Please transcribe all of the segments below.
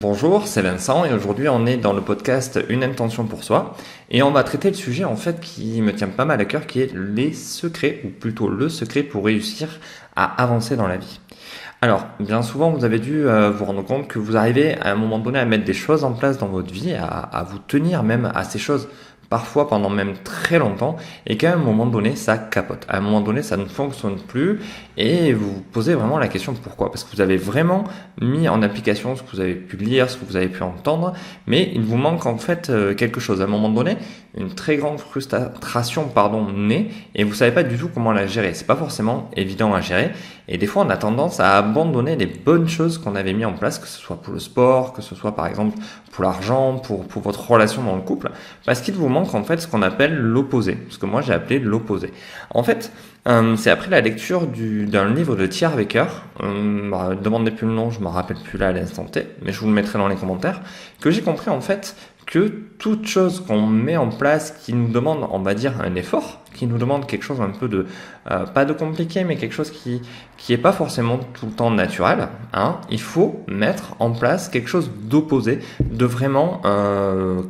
Bonjour, c'est Vincent et aujourd'hui on est dans le podcast Une intention pour soi et on va traiter le sujet en fait qui me tient pas mal à cœur qui est les secrets ou plutôt le secret pour réussir à avancer dans la vie. Alors, bien souvent vous avez dû vous rendre compte que vous arrivez à un moment donné à mettre des choses en place dans votre vie, à vous tenir même à ces choses parfois pendant même très longtemps et qu'à un moment donné ça capote, à un moment donné ça ne fonctionne plus et vous vous posez vraiment la question pourquoi, parce que vous avez vraiment mis en application ce que vous avez pu lire, ce que vous avez pu entendre, mais il vous manque en fait quelque chose. À un moment donné, une très grande frustration naît et vous savez pas du tout comment la gérer. C'est pas forcément évident à gérer et des fois on a tendance à abandonner les bonnes choses qu'on avait mis en place, que ce soit pour le sport, que ce soit par exemple pour l'argent, pour votre relation dans le couple, parce qu'il vous manque en fait ce qu'on appelle l'opposé, ce que moi j'ai appelé l'opposé. En fait, c'est après la lecture d'un livre de T. Harv Eker, demandez plus le nom, je me rappelle plus là à l'instant T, mais je vous le mettrai dans les commentaires, que j'ai compris en fait que toute chose qu'on met en place qui nous demande, on va dire, un effort, qui nous demande quelque chose un peu de, pas de compliqué, mais quelque chose qui est pas forcément tout le temps naturel, hein, il faut mettre en place quelque chose d'opposé, de vraiment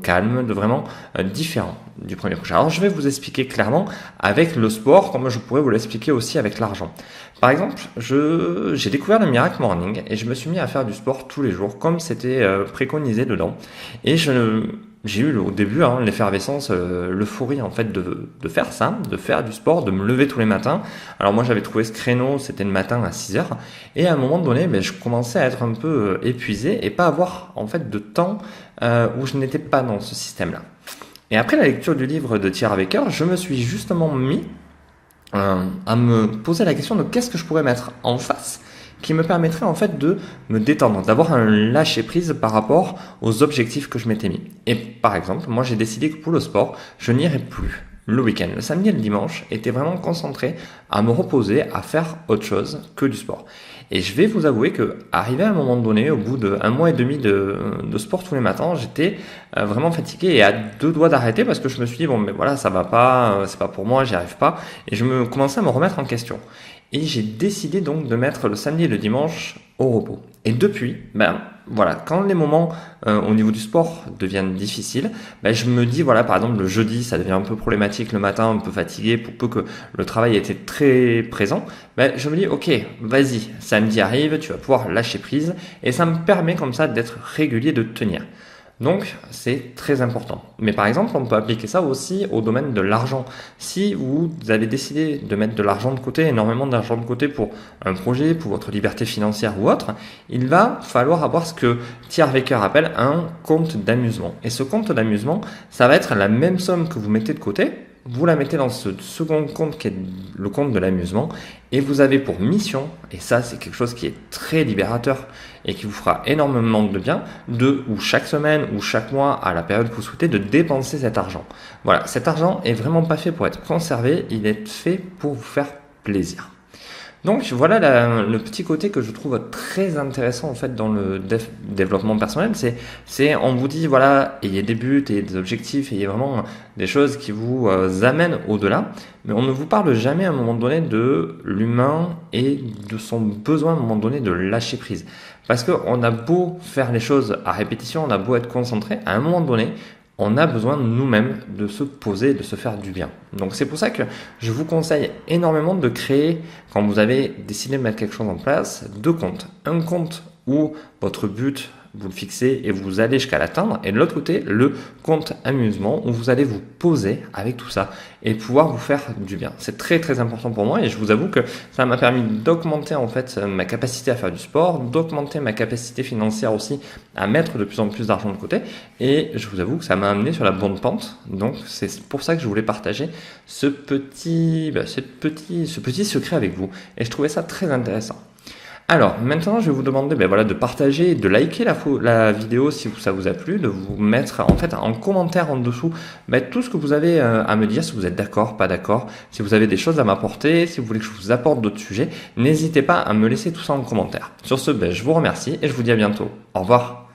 calme, de vraiment différent du premier projet. Alors je vais vous expliquer clairement avec le sport, comme je pourrais vous l'expliquer aussi avec l'argent. Par exemple, j'ai découvert le Miracle Morning et je me suis mis à faire du sport tous les jours, comme c'était préconisé dedans. Et j'ai eu au début l'effervescence, l'euphorie en fait de faire ça, de faire du sport, de me lever tous les matins. Alors moi j'avais trouvé ce créneau, c'était le matin à 6 heures. Et à un moment donné, je commençais à être un peu épuisé et pas avoir en fait de temps où je n'étais pas dans ce système-là. Et après la lecture du livre de T. Harv Eker, je me suis justement mis à me poser la question de qu'est-ce que je pourrais mettre en face qui me permettrait en fait de me détendre, d'avoir un lâcher prise par rapport aux objectifs que je m'étais mis. Et par exemple, moi j'ai décidé que pour le sport, je n'irai plus le week-end. Le samedi et le dimanche étaient vraiment concentrés à me reposer, à faire autre chose que du sport. Et je vais vous avouer que, arrivé à un moment donné, au bout d'un mois et demi de sport tous les matins, j'étais vraiment fatigué et à deux doigts d'arrêter parce que je me suis dit, bon, mais voilà, ça va pas, c'est pas pour moi, j'y arrive pas. Et je commençais à me remettre en question. Et j'ai décidé donc de mettre le samedi et le dimanche au repos. Et depuis, voilà, quand les moments au niveau du sport deviennent difficiles, je me dis, voilà, par exemple, le jeudi, ça devient un peu problématique le matin, un peu fatigué, pour peu que le travail était très présent, je me dis, ok, vas-y, samedi arrive, tu vas pouvoir lâcher prise, et ça me permet comme ça d'être régulier, de tenir. Donc, c'est très important. Mais par exemple, on peut appliquer ça aussi au domaine de l'argent. Si vous avez décidé de mettre de l'argent de côté, énormément d'argent de côté pour un projet, pour votre liberté financière ou autre, il va falloir avoir ce que T. Harv Eker appelle un compte d'amusement. Et ce compte d'amusement, ça va être la même somme que vous mettez de côté, vous la mettez dans ce second compte qui est le compte de l'amusement et vous avez pour mission, et ça c'est quelque chose qui est très libérateur et qui vous fera énormément de bien, ou chaque semaine ou chaque mois à la période que vous souhaitez, de dépenser cet argent. Voilà, cet argent est vraiment pas fait pour être conservé, il est fait pour vous faire plaisir. Donc voilà le petit côté que je trouve très intéressant en fait dans le développement personnel, c'est on vous dit voilà, ayez des buts, ayez des objectifs, ayez vraiment des choses qui vous amènent au-delà, mais on ne vous parle jamais à un moment donné de l'humain et de son besoin à un moment donné de lâcher prise. Parce qu'on a beau faire les choses à répétition, on a beau être concentré, à un moment donné, on a besoin nous-mêmes de se poser, de se faire du bien. Donc c'est pour ça que je vous conseille énormément de créer, quand vous avez décidé de mettre quelque chose en place, deux comptes. Un compte où votre but, vous le fixez et vous allez jusqu'à l'atteindre. Et de l'autre côté, le compte amusement où vous allez vous poser avec tout ça et pouvoir vous faire du bien. C'est très très important pour moi et je vous avoue que ça m'a permis d'augmenter en fait ma capacité à faire du sport, d'augmenter ma capacité financière aussi à mettre de plus en plus d'argent de côté. Et je vous avoue que ça m'a amené sur la bonne pente. Donc c'est pour ça que je voulais partager ce petit secret avec vous. Et je trouvais ça très intéressant. Alors, maintenant, je vais vous demander de partager, de liker la vidéo si ça vous a plu, de vous mettre en fait en commentaire en dessous tout ce que vous avez à me dire, si vous êtes d'accord, pas d'accord, si vous avez des choses à m'apporter, si vous voulez que je vous apporte d'autres sujets, n'hésitez pas à me laisser tout ça en commentaire. Sur ce, je vous remercie et je vous dis à bientôt. Au revoir.